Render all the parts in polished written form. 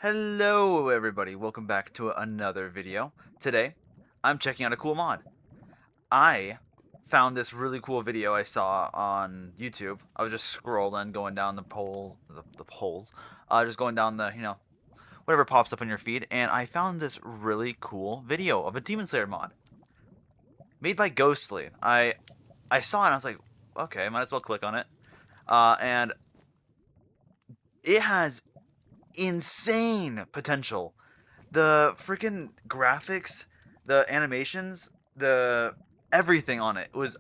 Hello everybody, welcome back to another video. Today, I'm checking out a cool mod. I found this really cool video I saw on YouTube. I was just scrolling, going down the polls, just going down whatever pops up on your feed, and I found this really cool video of a Demon Slayer mod made by Ghostlyy. I saw it and I was like, okay, might as well click on it. And it has insane potential. The freaking graphics, the animations, the everything on it was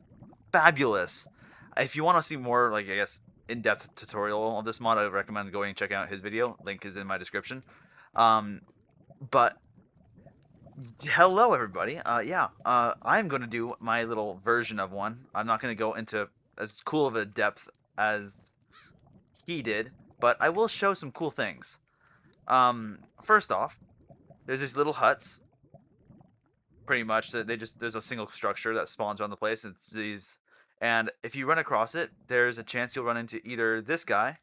fabulous. If you want to see more, like I guess, in-depth tutorial of this mod, I would recommend going and checking out his video. Link is in my description. Um, but hello everybody. I'm going to do my little version of one. I'm not going to go into as cool of a depth as he did, but I will show some cool things. First off, there's these little huts pretty much that there's a single structure that spawns around the place. It's these, and if you run across it, there's a chance you'll run into either this guy,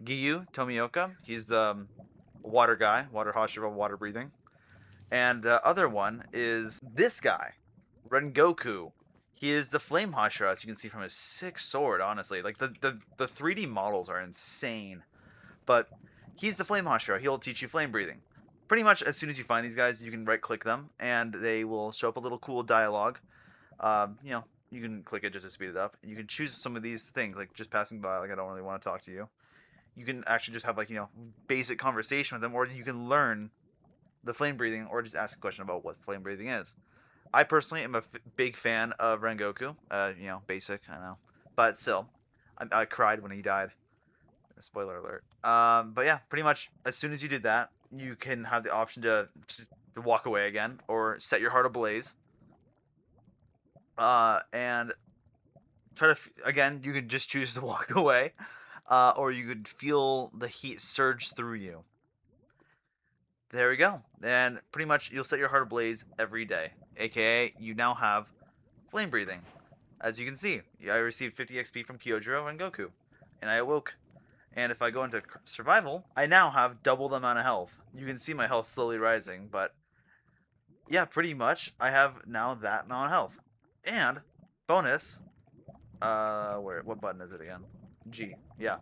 Giyu Tomioka. He's the water guy, water Hashira, water breathing, and the other one is this guy, Rengoku. He is the flame Hashira, as you can see from his sick sword. Honestly, like the 3D models are insane, but he's the flame Hashira. He'll teach you flame breathing. Pretty much as soon as you find these guys, you can right click them and they will show up a little cool dialogue. You can click it just to speed it up. You can choose some of these things, like just passing by, like I don't really want to talk to you. You can actually just have basic conversation with them, or you can learn the flame breathing, or just ask a question about what flame breathing is. I personally am a big fan of Rengoku. Basic, I know, but still, I cried when he died. Spoiler alert. But yeah, pretty much as soon as you did that, you can have the option to walk away again or set your heart ablaze. And try to again, you could just choose to walk away, or you could feel the heat surge through you. There we go. And pretty much you'll set your heart ablaze every day, aka you now have flame breathing. As you can see, I received 50 XP from Kyojuro and Goku, and I awoke. And if I go into survival, I now have double the amount of health. You can see my health slowly rising, but yeah, pretty much I have now that amount of health. And bonus, what button is it again? G. Yeah.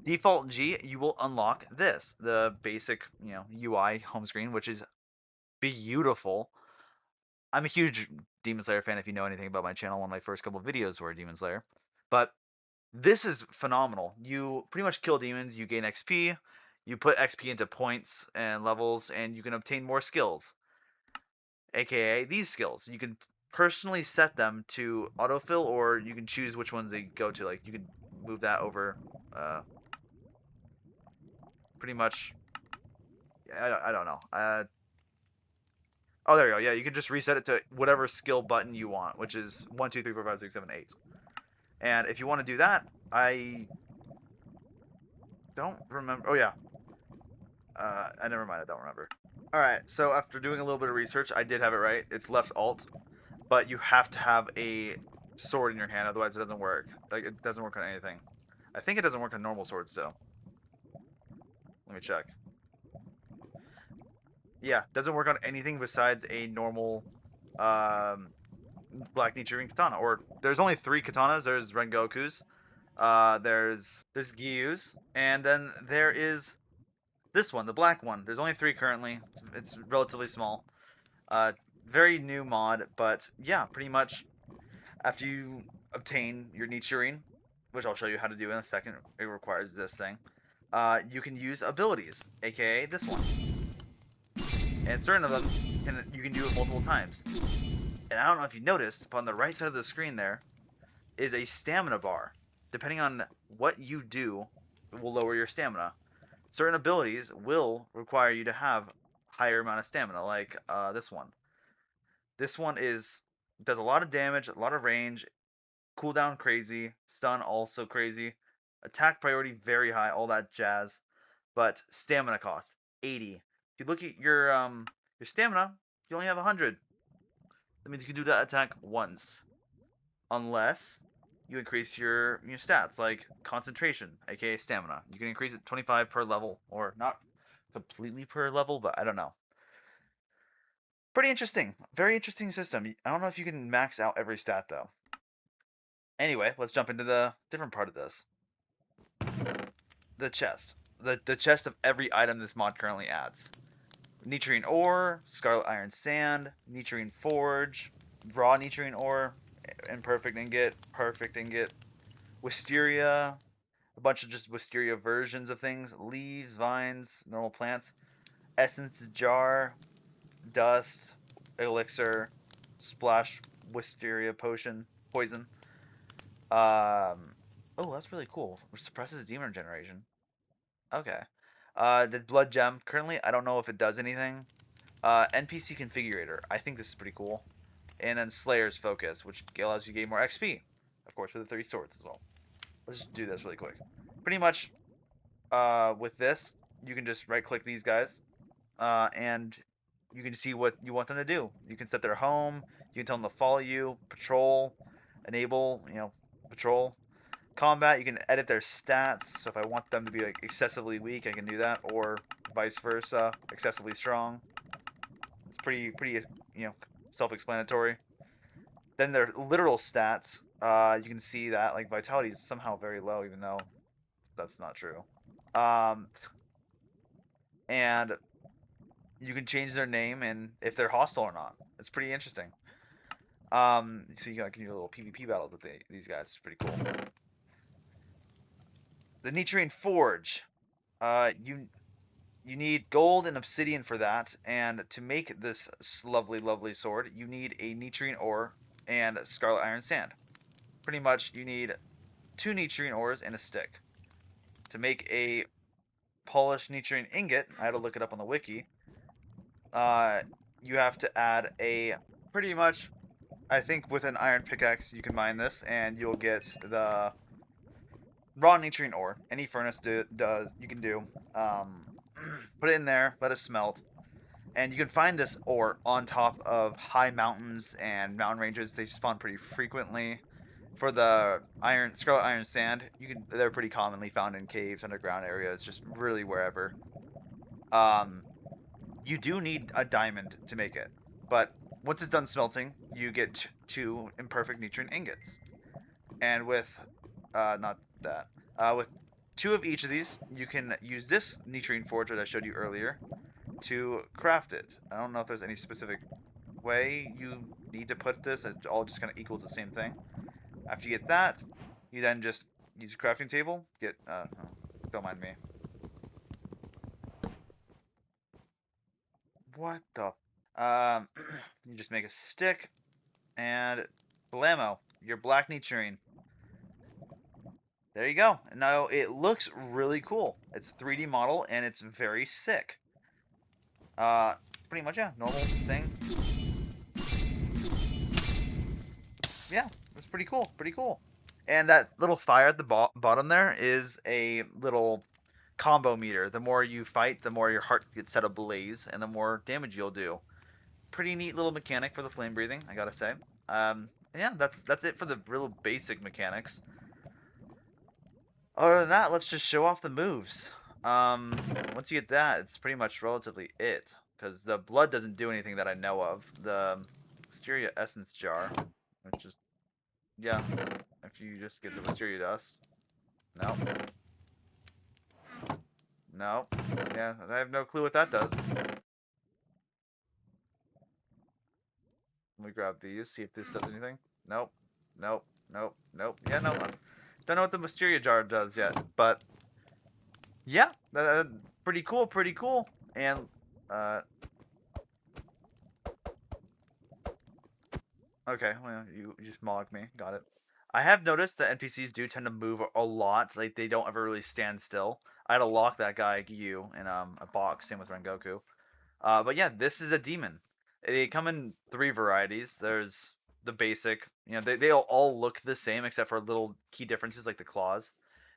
Default G, you will unlock this, the basic, UI home screen, which is beautiful. I'm a huge Demon Slayer fan if you know anything about my channel. One of my first couple of videos were Demon Slayer. But this is phenomenal. You pretty much kill demons, you gain XP, you put XP into points and levels, and you can obtain more skills. AKA these skills. You can personally set them to autofill, or you can choose which ones they go to. Like, you can move that over. Pretty much, I don't know. Oh, there you go. Yeah, you can just reset it to whatever skill button you want, which is 1, 2, 3, 4, 5, 6, 7, 8. And if you want to do that, I don't remember. Oh, yeah. I never mind. I don't remember. All right. So after doing a little bit of research, I did have it right. It's left alt, but you have to have a sword in your hand, otherwise it doesn't work. Like, it doesn't work on anything. I think it doesn't work on normal swords though. Let me check. Yeah, doesn't work on anything besides a normal um, Black Nichirin katana. Or there's only 3 katanas. There's Rengoku's, there's Gyu's, and then there is this one, the black one. There's only 3 currently. It's relatively small. Uh, Very new mod, but yeah, pretty much after you obtain your Nichirin, which I'll show you how to do in a second, it requires this thing. You can use abilities, aka this one, and certain of them you can do it multiple times. And I don't know if you noticed, but on the right side of the screen there is a stamina bar. Depending on what you do, it will lower your stamina. Certain abilities will require you to have higher amount of stamina, like this one. This one does a lot of damage, a lot of range, cooldown crazy, stun also crazy, attack priority very high, all that jazz. But stamina cost 80. If you look at your stamina, you only have 100. That means you can do that attack once, unless you increase your stats like concentration, aka stamina. You can increase it 25 per level, or not completely per level, but I don't know. Pretty interesting. Very interesting system. I don't know if you can max out every stat though. Anyway, let's jump into the different part of this. The chest. The chest of every item this mod currently adds. Nichirin ore, scarlet iron sand, Nichirin forge, raw Nichirin ore, imperfect ingot, perfect ingot, wisteria, a bunch of just wisteria versions of things, leaves, vines, normal plants, essence jar, dust, elixir, splash wisteria potion, poison. Oh, that's really cool. Which suppresses demon generation. Okay. The blood gem. Currently, I don't know if it does anything. NPC configurator. I think this is pretty cool. And then Slayer's focus, which allows you to gain more XP. Of course, with the 3 swords as well. Let's just do this really quick. Pretty much, with this, you can just right-click these guys, and you can see what you want them to do. You can set their home. You can tell them to follow you, patrol, enable, patrol. Combat, you can edit their stats. So if I want them to be like excessively weak, I can do that, or vice versa, excessively strong. It's pretty, self-explanatory. Then their literal stats, you can see that like vitality is somehow very low, even though that's not true. Um, and you can change their name and if they're hostile or not. It's pretty interesting. So you can do a little PvP battle with these guys. It's pretty cool. The Nichirin Forge. You need gold and obsidian for that, and to make this lovely, lovely sword, you need a Nichirin ore and scarlet iron sand. Pretty much, you need 2 Nichirin ores and a stick. To make a polished Nichirin ingot, I had to look it up on the wiki. Uh, you have to add a pretty much. I think with an iron pickaxe, you can mine this, and you'll get the raw Nichirin ore. Any furnace does you can do. Put it in there, let it smelt, and you can find this ore on top of high mountains and mountain ranges. They spawn pretty frequently. For the scarlet iron sand, they're pretty commonly found in caves, underground areas, just really wherever. Um, you do need a diamond to make it, but once it's done smelting, you get 2 imperfect Nichirin ingots, and with not that, with 2 of each of these, you can use this Nichirin forge that I showed you earlier to craft it. I don't know if there's any specific way you need to put this. It all just kind of equals the same thing. After you get that, you then just use a crafting table. Don't mind me. What the? You just make a stick and blammo, your black Nichirin. There you go. And now it looks really cool. It's 3D model and it's very sick. Uh, Pretty much, yeah, normal thing. Yeah, it's pretty cool. Pretty cool. And that little fire at the bottom there is a little combo meter. The more you fight, the more your heart gets set ablaze, and the more damage you'll do. Pretty neat little mechanic for the flame breathing, I gotta say. Yeah, that's it for the real basic mechanics. Other than that, let's just show off the moves. Once you get that, it's pretty much relatively it. Because the blood doesn't do anything that I know of. The Wisteria Essence Jar, which is, yeah, if you just get the Wisteria Dust. No. No. Yeah, I have no clue what that does. Let me grab these, see if this does anything. Nope. Nope. Nope. Nope. Yeah, no. Don't know what the Wisteria Jar does yet, but yeah, pretty cool, pretty cool. And okay, well, you just mocked me. Got it. I have noticed that NPCs do tend to move a lot. Like they don't ever really stand still. I had to lock that guy Gyu in a box. Same with Rengoku. But yeah, this is a demon. They come in 3 varieties. There's the basic. They all look the same except for little key differences like the claws.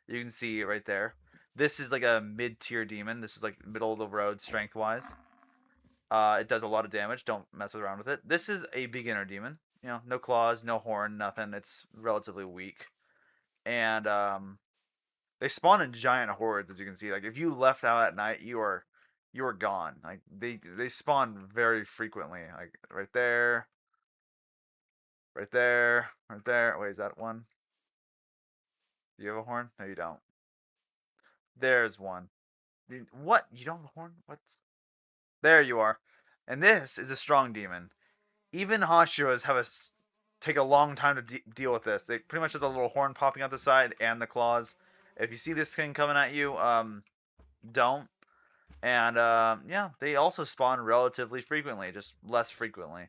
You can see right there. This is like a mid-tier demon. This is like middle of the road strength wise. It does a lot of damage. Don't mess around with it. This is a beginner demon. No claws, no horn, nothing. It's relatively weak, and they spawn in giant hordes, as you can see. Like if you left out at night, you are you are gone. Like they spawn very frequently. Like right there, right there, right there. Wait, is that one? Do you have a horn? No, you don't. There's one. What? You don't have a horn? What's there? You are. And this is a strong demon. Even Hashiras take a long time to deal with this. They pretty much has a little horn popping out the side and the claws. If you see this thing coming at you, don't. And yeah, they also spawn relatively frequently, just less frequently,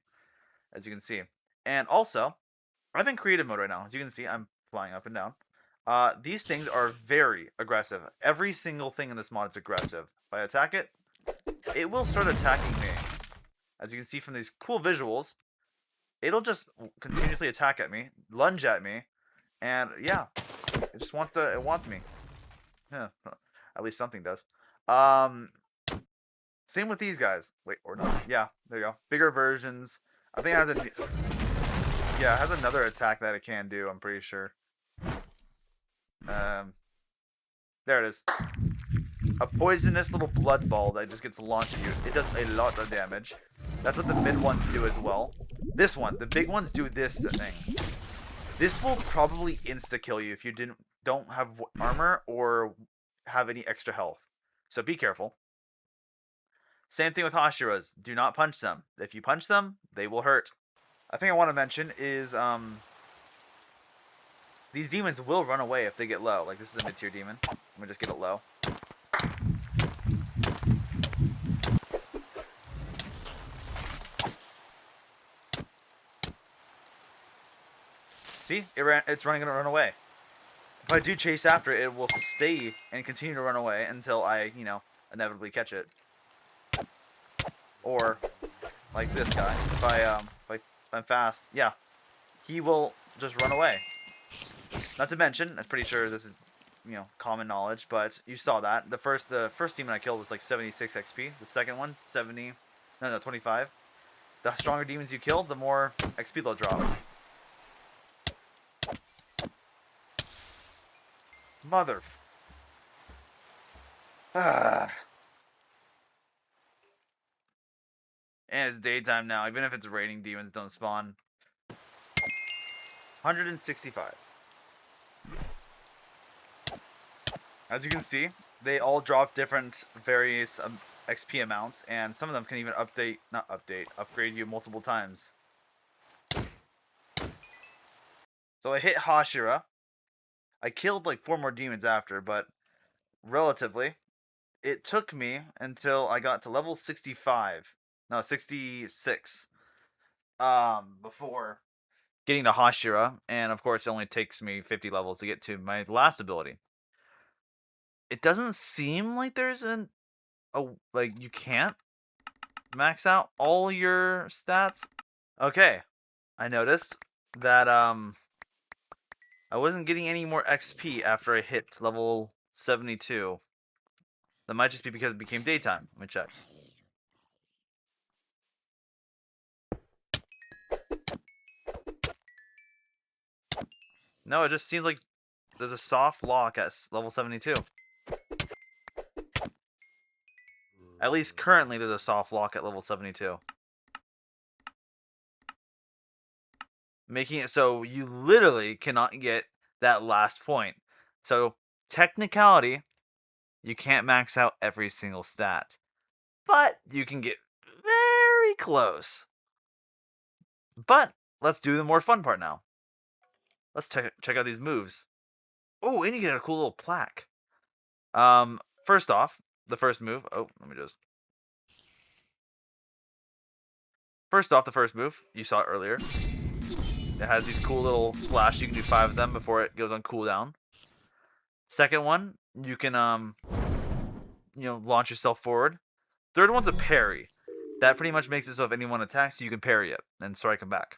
as you can see. And also, I'm in creative mode right now. As you can see, I'm flying up and down. These things are very aggressive. Every single thing in this mod is aggressive. If I attack it, it will start attacking me. As you can see from these cool visuals, it'll just continuously attack at me, lunge at me, and yeah, it wants me. Yeah, at least something does. Um, Same with these guys. Wait, or not. Yeah, there you go. Bigger versions. I think it has yeah, it has another attack that it can do, I'm pretty sure. Um, there it is. A poisonous little blood ball that just gets launched at you. It does a lot of damage. That's what the mid ones do as well. This one, the big ones do this thing. This will probably insta-kill you if you don't have armor or have any extra health. So be careful. Same thing with Hashiras. Do not punch them. If you punch them, they will hurt. I think I want to mention is these demons will run away if they get low. Like this is a mid-tier demon. I'm gonna just get it low. See, it's running gonna run away. If I do chase after it, it will stay and continue to run away until I, inevitably catch it. Or like this guy, if I'm fast, yeah, he will just run away. Not to mention, I'm pretty sure this is, common knowledge, but you saw that the first demon I killed was like 76 XP. The second one, 25. The stronger demons you kill, the more XP they'll drop. Mother. Ah. And it's daytime now. Even if it's raining, demons don't spawn. 165. As you can see, they all drop different various XP amounts, and some of them can even upgrade you multiple times. So I hit Hashira. I killed like 4 more demons after, but relatively, it took me until I got to level 65. No, 66. Before getting to Hashira, and of course it only takes me 50 levels to get to my last ability. It doesn't seem like there's like you can't max out all your stats. Okay, I noticed that I wasn't getting any more XP after I hit level 72. That might just be because it became daytime. Let me check. No, it just seems like there's a soft lock at level 72. At least currently there's a soft lock at level 72. Making it so you literally cannot get that last point. So, technicality, you can't max out every single stat. But you can get very close. But let's do the more fun part now. Let's check out these moves. Oh, and you get a cool little plaque. First off, the first move. Oh, let me just. First off, the first move you saw it earlier. It has these cool little slash. You can do 5 of them before it goes on cooldown. Second one, you can launch yourself forward. Third one's a parry. That pretty much makes it so if anyone attacks you, you can parry it and strike them back.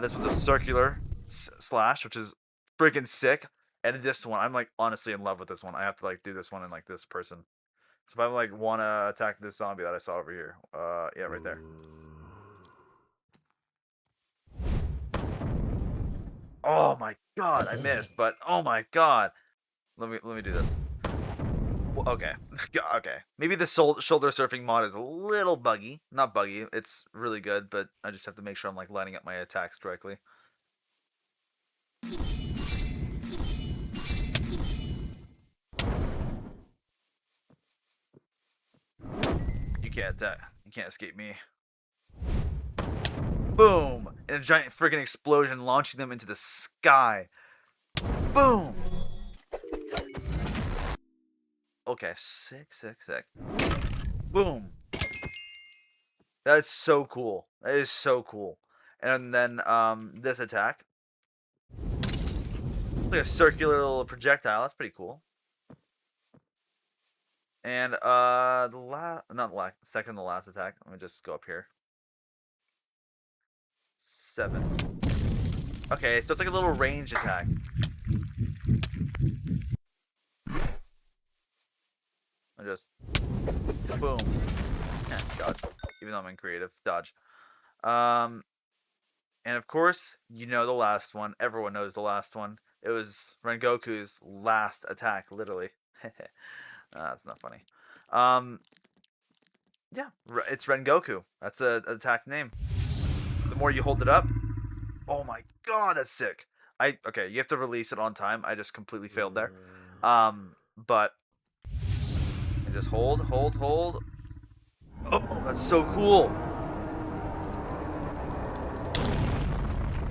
This one's a circular slash, which is freaking sick. And this one, I'm like honestly in love with this one. I have to like do this one in like this person. So if I like want to attack this zombie that I saw over here, yeah, right there. Oh my god, I missed, but oh my god. Let me do this. Okay. Okay. Maybe the shoulder surfing mod is a little buggy. Not buggy. It's really good, but I just have to make sure I'm like lining up my attacks correctly. You can't attack. You can't escape me. Boom! And a giant freaking explosion launching them into the sky. Boom! Okay, sick. Boom! That's so cool. That is so cool. And then this attack, like a circular little projectile. That's pretty cool. And the second to last attack. Let me just go up here. 7. Okay, so it's like a little range attack. I just boom. Yeah, dodge. Even though I'm in creative, dodge. Um, and of course, you know the last one. Everyone knows the last one. It was Rengoku's last attack, literally. That's not funny. Um, yeah, it's Rengoku. That's a attack name. The more you hold it up, oh my god, that's sick. Okay, you have to release it on time. I just completely failed there. But and just hold. Oh, that's so cool.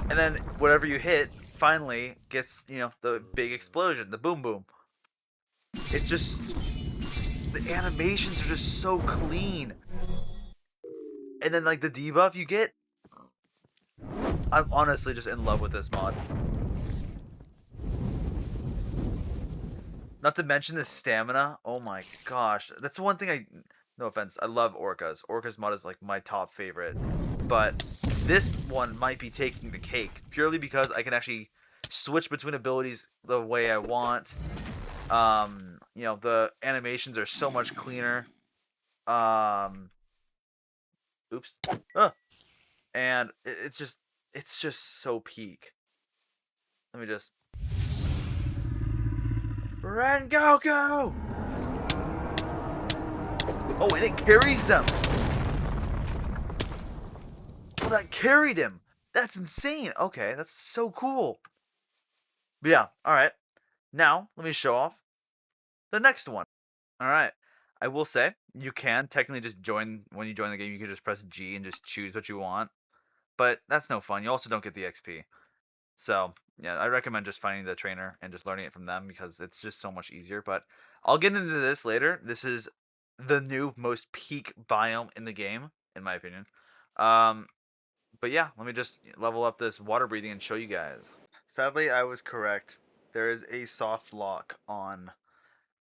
And then whatever you hit finally gets, the big explosion, the boom boom. It's just the animations are just so clean. And then like the debuff you get, I'm honestly just in love with this mod. Not to mention the stamina. Oh my gosh. That's the one thing no offense, I love Orcas. Orcas mod is like my top favorite. But this one might be taking the cake purely because I can actually switch between abilities the way I want. The animations are so much cleaner. Oops. And it's just so peak. Let me just Rengoku! Oh, and it carries them. Oh, that carried him. That's insane. Okay, that's so cool. But yeah, alright. Now, let me show off the next one. Alright. I will say, you can technically just when you join the game, you can just press G and just choose what you want. But that's no fun. You also don't get the XP. So, yeah, I recommend just finding the trainer and just learning it from them because it's just so much easier. But I'll get into this later. This is the new most peak biome in the game, in my opinion. But yeah, let me just level up this water breathing and show you guys. Sadly, I was correct. There is a soft lock on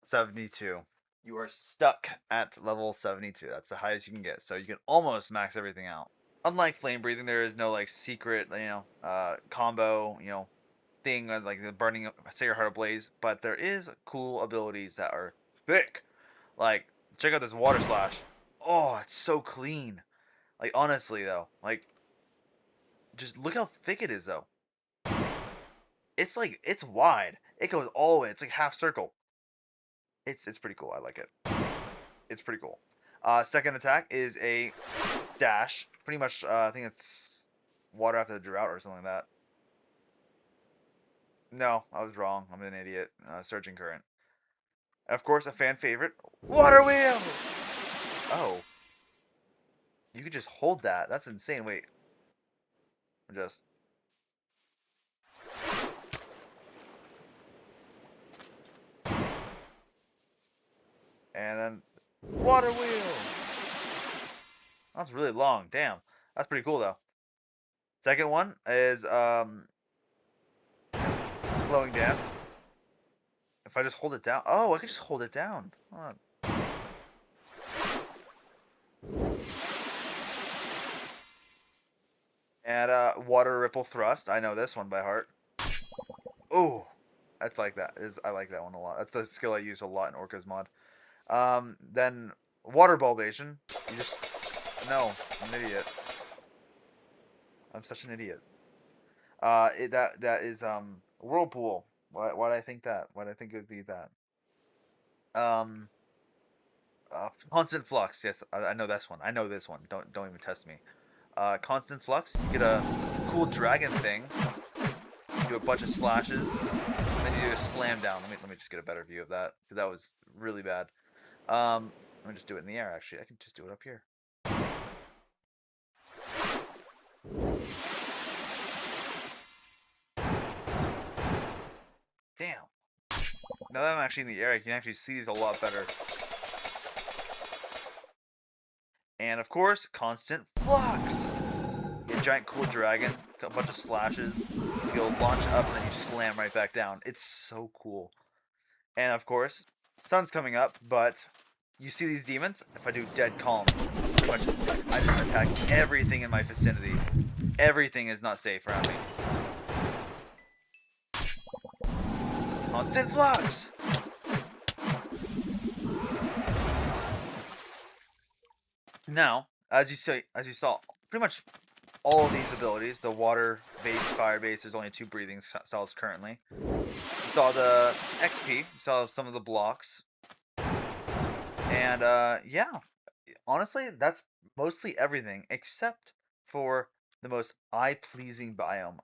72. You are stuck at level 72. That's the highest you can get. So you can almost max everything out. Unlike flame breathing, there is no like secret, combo, thing like the burning set your heart ablaze. But there is cool abilities that are thick. Like check out this water slash. Oh, it's so clean. Like honestly though, like just look how thick it is though. It's wide. It goes all the way. It's like half circle. It's pretty cool. I like it. It's pretty cool. Second attack is a dash. Pretty much, I think it's water after the drought or something like that. No, I was wrong. I'm an idiot. Surging current. And of course, a fan favorite, water wheel. Oh, you could just hold that. That's insane. Wait, just and then water wheel. That's really long. Damn, that's pretty cool though. Second one is glowing dance. If I just hold it down. Oh, I can just hold it down. Hold on. And water ripple thrust. I know this one by heart. Oh, that's like that. I like that one a lot. That's the skill I use a lot in Orca's mod. Then water bulbation. You just no, I'm an idiot. I'm such an idiot. That is whirlpool. Why did I think that? Why did I think it would be that? Constant flux. Yes, I know this one. I know this one. Don't even test me. Constant flux. You get a cool dragon thing. You do a bunch of slashes, and then you do a slam down. Let me just get a better view of that because that was really bad. Let me just do it in the air. Actually, I can just do it up here. Damn. Now that I'm actually in the air, I can actually see these a lot better. And of course, constant flux. You get a giant cool dragon, a bunch of slashes. You'll launch up and then you slam right back down. It's so cool. And of course, sun's coming up, but you see these demons? If I do dead calm, pretty much I just attack everything in my vicinity. Everything is not safe around me. Constant flux. Now, as you saw, pretty much all of these abilities, the water-based, fire-based, there's only 2 breathing cells currently. You saw the XP, you saw some of the blocks. And, yeah, honestly, that's mostly everything, except for the most eye-pleasing biome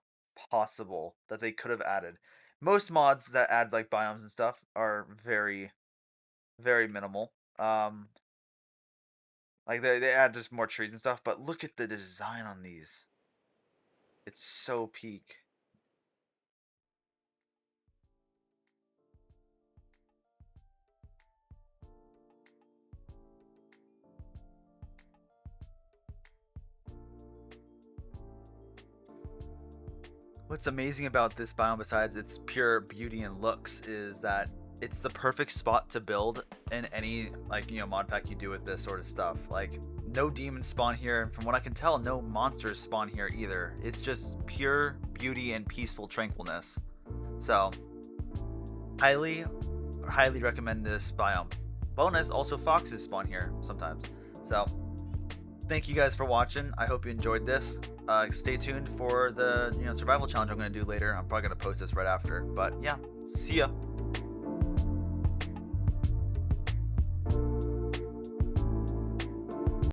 possible that they could have added. Most mods that add, like, biomes and stuff are very, very minimal. Like, they add just more trees and stuff, but look at the design on these. It's so peak. What's amazing about this biome, besides its pure beauty and looks, is that it's the perfect spot to build in any, like, mod pack you do with this sort of stuff. Like, no demons spawn here. From what I can tell, no monsters spawn here either. It's just pure beauty and peaceful tranquilness. So, highly recommend this biome. Bonus, also foxes spawn here sometimes. So, thank you guys for watching. I hope you enjoyed this. Stay tuned for the survival challenge I'm going to do later. I'm probably going to post this right after. But yeah, see ya.